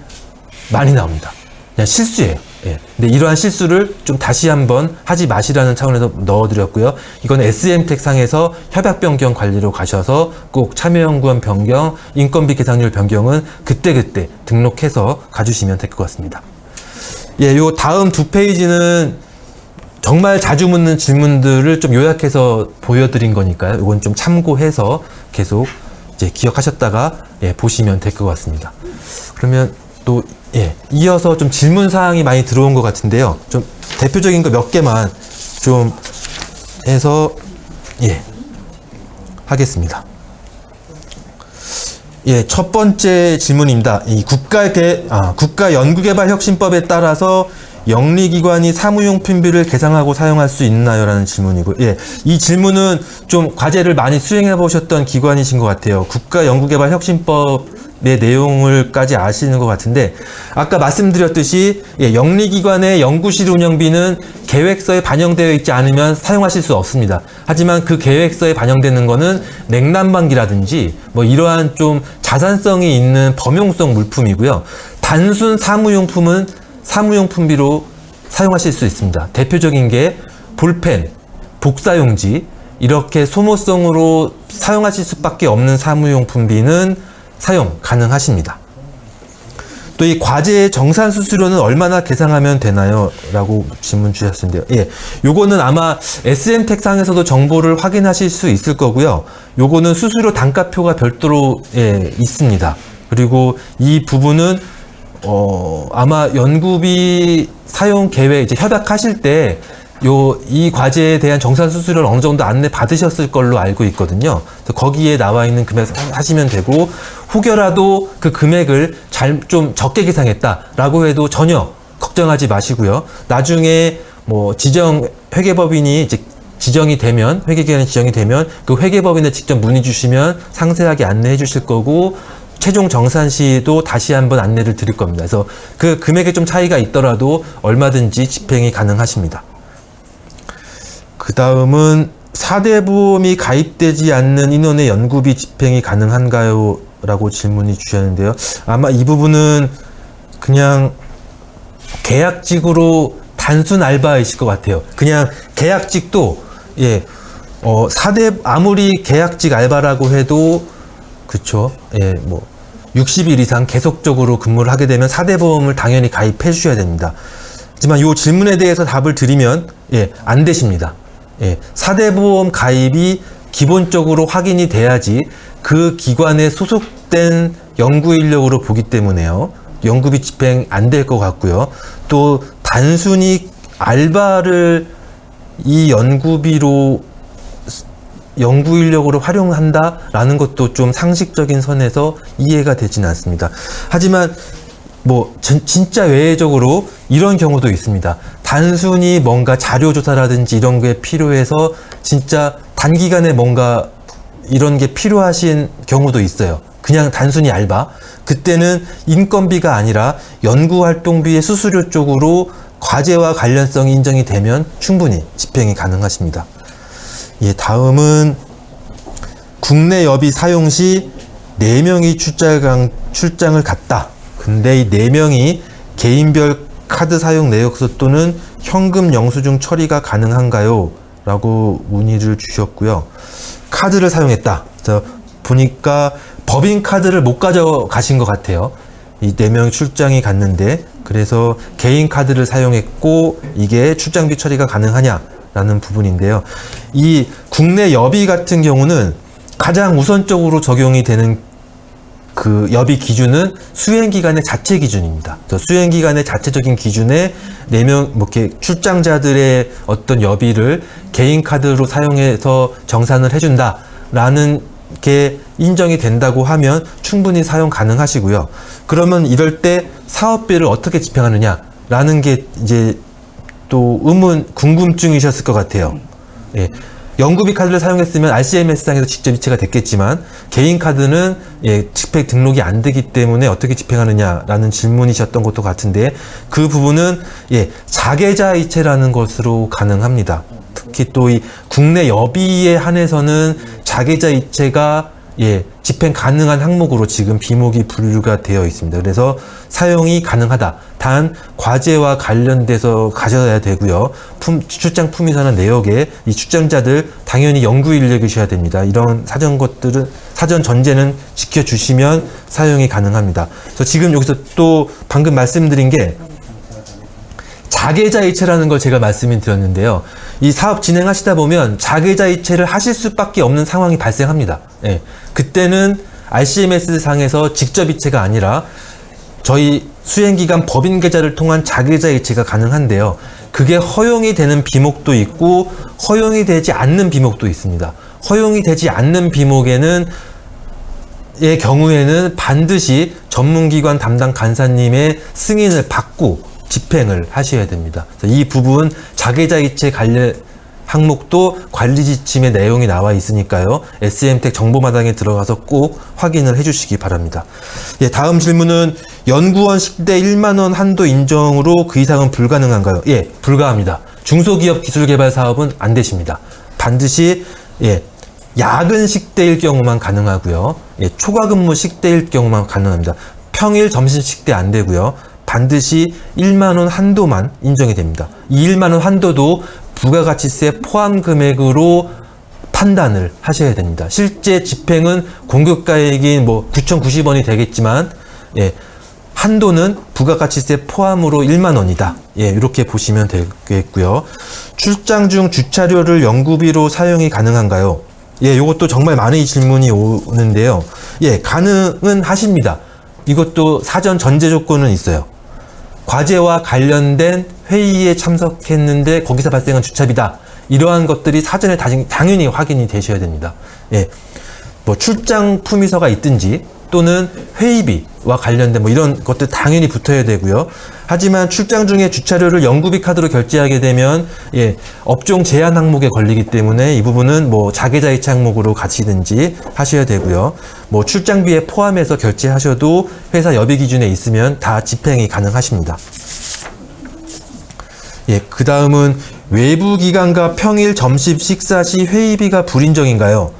Speaker 1: 많이 나옵니다. 그냥 실수예요. 예. 근데 이러한 실수를 좀 다시 한번 하지 마시라는 차원에서 넣어드렸고요. 이건 SM택 상에서 협약 변경 관리로 가셔서 꼭 참여연구원 변경, 인건비 계산률 변경은 그때그때 등록해서 가주시면 될 것 같습니다. 예, 요 다음 두 페이지는 정말 자주 묻는 질문들을 좀 요약해서 보여드린 거니까요. 이건 좀 참고해서 계속 이제 기억하셨다가 보시면 될 것 같습니다. 그러면 또 이어서 좀 질문 사항이 많이 들어온 것 같은데요. 좀 대표적인 거 몇 개만 좀 해서 하겠습니다. 첫 번째 질문입니다. 이 국가연구개발혁신법에 따라서 영리기관이 사무용품비를 계상하고 사용할 수 있나요? 라는 질문이고, 이 질문은 좀 과제를 많이 수행해 보셨던 기관이신 것 같아요. 국가연구개발혁신법의 내용을까지 아시는 것 같은데, 아까 말씀드렸듯이 영리기관의 연구실 운영비는 계획서에 반영되어 있지 않으면 사용하실 수 없습니다. 하지만 그 계획서에 반영되는 거는 냉난방기라든지 뭐 이러한 좀 자산성이 있는 범용성 물품이고요. 단순 사무용품은 사무용품비로 사용하실 수 있습니다. 대표적인 게 볼펜, 복사용지 이렇게 소모성으로 사용하실 수밖에 없는 사무용품비는 사용 가능하십니다. 또 이 과제의 정산 수수료는 얼마나 계상하면 되나요? 라고 질문 주셨는데요. 요거는 아마 SM택 상에서도 정보를 확인하실 수 있을 거고요. 요거는 수수료 단가표가 별도로 있습니다. 그리고 이 부분은 아마 연구비 사용 계획 이제 협약하실 때 이 과제에 대한 정산 수수료를 어느 정도 안내 받으셨을 걸로 알고 있거든요. 그래서 거기에 나와 있는 금액 하시면 되고, 혹여라도 그 금액을 좀 적게 계상했다라고 해도 전혀 걱정하지 마시고요. 나중에 뭐 회계법인이 이제 지정이 되면, 회계기관이 지정이 되면 그 회계법인에 직접 문의 주시면 상세하게 안내해 주실 거고, 최종 정산 시도 다시 한번 안내를 드릴 겁니다. 그래서 그 금액에 좀 차이가 있더라도 얼마든지 집행이 가능하십니다. 그 다음은 4대 보험이 가입되지 않는 인원의 연구비 집행이 가능한가요? 라고 질문이 주셨는데요. 아마 이 부분은 그냥 계약직으로 단순 알바이실 것 같아요. 그냥 계약직도 4대 아무리 계약직 알바라고 해도 그쵸. 뭐 60일 이상 계속적으로 근무를 하게 되면 4대 보험을 당연히 가입해 주셔야 됩니다. 하지만 이 질문에 대해서 답을 드리면 안 되십니다. 4대 보험 가입이 기본적으로 확인이 돼야지 그 기관에 소속된 연구 인력으로 보기 때문에요. 연구비 집행 안 될 것 같고요. 또 단순히 알바를 이 연구비로 연구 인력으로 활용한다라는 것도 좀 상식적인 선에서 이해가 되지는 않습니다. 하지만 뭐 진짜 외회적으로 이런 경우도 있습니다. 단순히 뭔가 자료 조사라든지 이런 게 필요해서 진짜 단기간에 뭔가 이런 게 필요하신 경우도 있어요. 그냥 단순히 알바. 그때는 인건비가 아니라 연구활동비의 수수료 쪽으로 과제와 관련성이 인정이 되면 충분히 집행이 가능하십니다. 예, 다음은 국내 여비 사용 시 4명이 출장을 갔다. 근데 이 4명이 개인별 카드 사용 내역서 또는 현금 영수증 처리가 가능한가요? 라고 문의를 주셨고요. 카드를 사용했다. 그래서 보니까 법인 카드를 못 가져가신 것 같아요. 이 4명이 출장이 갔는데, 그래서 개인 카드를 사용했고 이게 출장비 처리가 가능하냐라는 부분인데요. 이 국내 여비 같은 경우는 가장 우선적으로 적용이 되는 그 여비 기준은 수행기간의 자체 기준입니다. 수행기간의 자체적인 기준에 4명, 뭐 이렇게 출장자들의 어떤 여비를 개인 카드로 사용해서 정산을 해준다라는 게 인정이 된다고 하면 충분히 사용 가능하시고요. 그러면 이럴 때 사업비를 어떻게 집행하느냐라는 게 이제 또 궁금증이셨을 것 같아요. 예. 연구비 카드를 사용했으면 RCMS상에서 직접 이체가 됐겠지만 개인 카드는 집행 등록이 안 되기 때문에 어떻게 집행하느냐라는 질문이셨던 것도 같은데 그 부분은 자계자 이체라는 것으로 가능합니다. 특히 또 이 국내 여비에 한해서는 자계자 이체가 집행 가능한 항목으로 지금 비목이 분류가 되어 있습니다. 그래서 사용이 가능하다. 단 과제와 관련돼서 가져야 되고요. 출장 품위서나 내역에 이 출장자들 당연히 연구 인력이셔야 됩니다. 이런 사전 전제는 지켜주시면 사용이 가능합니다. 그래서 지금 여기서 또 방금 말씀드린 게 자계자이체라는 걸 제가 말씀을 드렸는데요. 이 사업 진행하시다 보면 자계자이체를 하실 수밖에 없는 상황이 발생합니다. 그때는 RCMS 상에서 직접 이체가 아니라 저희 수행기관 법인 계좌를 통한 자계자이체가 가능한데요. 그게 허용이 되는 비목도 있고 허용이 되지 않는 비목도 있습니다. 허용이 되지 않는 비목에는 의 경우에는 반드시 전문기관 담당 간사님의 승인을 받고 집행을 하셔야 됩니다. 이 부분 자계자이체 관련 항목도 관리지침의 내용이 나와 있으니까요. SM택 정보마당에 들어가서 꼭 확인을 해주시기 바랍니다. 다음 질문은 연구원 식대 1만원 한도 인정으로 그 이상은 불가능한가요? 불가합니다. 중소기업 기술개발 사업은 안 되십니다. 반드시 야근 식대일 경우만 가능하고요. 초과 근무 식대일 경우만 가능합니다. 평일 점심 식대 안 되고요. 반드시 1만원 한도만 인정이 됩니다. 이 1만원 한도도 부가가치세 포함 금액으로 판단을 하셔야 됩니다. 실제 집행은 공급가액이 9,090원이 되겠지만 한도는 부가가치세 포함으로 1만 원이다. 이렇게 보시면 되겠고요. 출장 중 주차료를 연구비로 사용이 가능한가요? 이것도 정말 많은 질문이 오는데요. 가능은 하십니다. 이것도 사전 전제 조건은 있어요. 과제와 관련된 회의에 참석했는데 거기서 발생한 주차비다. 이러한 것들이 사전에 당연히 확인이 되셔야 됩니다. 출장 품위서가 있든지 또는 회의비와 관련된 이런 것들 당연히 붙어야 되고요. 하지만 출장 중에 주차료를 연구비 카드로 결제하게 되면 업종 제한 항목에 걸리기 때문에 이 부분은 자계자이체 항목으로 가시든지 하셔야 되고요. 출장비에 포함해서 결제하셔도 회사 여비 기준에 있으면 다 집행이 가능하십니다. 그 다음은 외부 기관과 평일 점심 식사 시 회의비가 불인정인가요?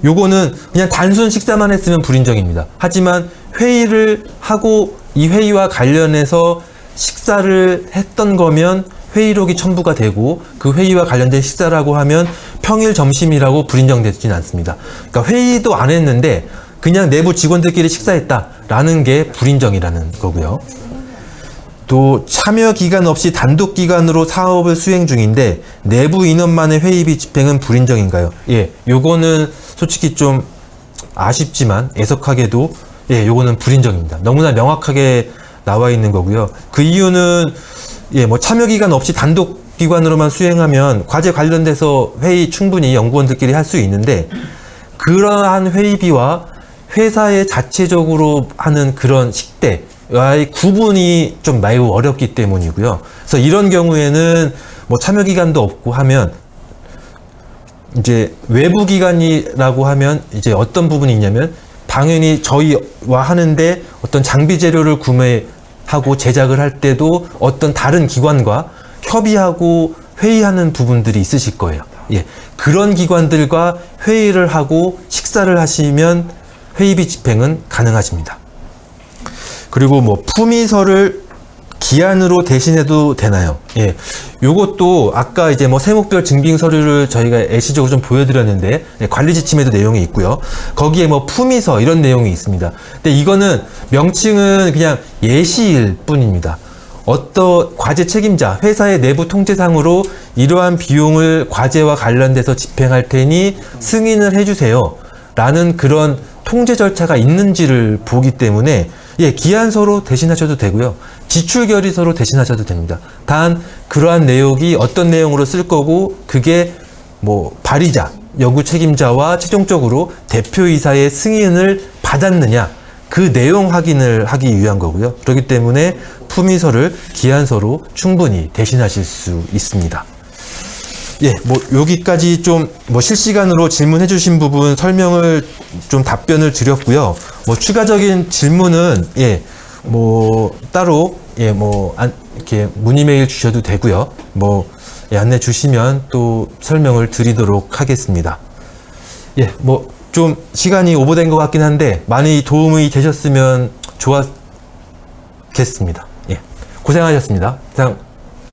Speaker 1: 요거는 그냥 단순 식사만 했으면 불인정입니다. 하지만 회의를 하고 이 회의와 관련해서 식사를 했던 거면 회의록이 첨부가 되고 그 회의와 관련된 식사라고 하면 평일 점심이라고 불인정되지는 않습니다. 그러니까 회의도 안 했는데 그냥 내부 직원들끼리 식사했다라는 게 불인정이라는 거고요. 또 참여 기간 없이 단독 기간으로 사업을 수행 중인데 내부 인원만의 회의비 집행은 불인정인가요? 요거는 솔직히 좀 아쉽지만 애석하게도 요거는 불인정입니다. 너무나 명확하게 나와 있는 거고요. 그 이유는 참여 기간 없이 단독 기관으로만 수행하면 과제 관련돼서 회의 충분히 연구원들끼리 할 수 있는데 그러한 회의비와 회사의 자체적으로 하는 그런 식대와의 구분이 좀 매우 어렵기 때문이고요. 그래서 이런 경우에는 참여 기간도 없고 하면 이제 외부 기관이라고 하면 이제 어떤 부분이 있냐면 당연히 저희와 하는데 어떤 장비 재료를 구매하는 하고 제작을 할 때도 어떤 다른 기관과 협의하고 회의하는 부분들이 있으실 거예요. 예. 그런 기관들과 회의를 하고 식사를 하시면 회의비 집행은 가능하십니다. 그리고 뭐 품위서를 기한으로 대신해도 되나요? 예. 요것도 아까 이제 뭐 세목별 증빙 서류를 저희가 애시적으로 좀 보여드렸는데, 예, 관리 지침에도 내용이 있고요. 거기에 뭐 품위서 이런 내용이 있습니다. 근데 이거는 명칭은 그냥 예시일 뿐입니다. 어떤 과제 책임자, 회사의 내부 통제상으로 이러한 비용을 과제와 관련돼서 집행할 테니 승인을 해주세요. 라는 그런 통제 절차가 있는지를 보기 때문에, 예, 기한서로 대신하셔도 되고요. 지출 결의서로 대신하셔도 됩니다. 단 그러한 내용이 어떤 내용으로 쓸 거고 그게 뭐 발의자, 여구 책임자와 최종적으로 대표이사의 승인을 받았느냐, 그 내용 확인을 하기 위한 거고요. 그렇기 때문에 품위서를 기한서로 충분히 대신하실 수 있습니다. 예, 뭐 여기까지 좀 뭐 실시간으로 질문해 주신 부분 설명을 좀 답변을 드렸고요. 뭐 추가적인 질문은, 예, 뭐 따로, 예, 뭐 이렇게 문의 메일 주셔도 되고요. 뭐, 예, 안내 주시면 또 설명을 드리도록 하겠습니다. 예, 뭐 좀 시간이 오버된 것 같긴 한데 많이 도움이 되셨으면 좋았겠습니다. 예, 고생하셨습니다.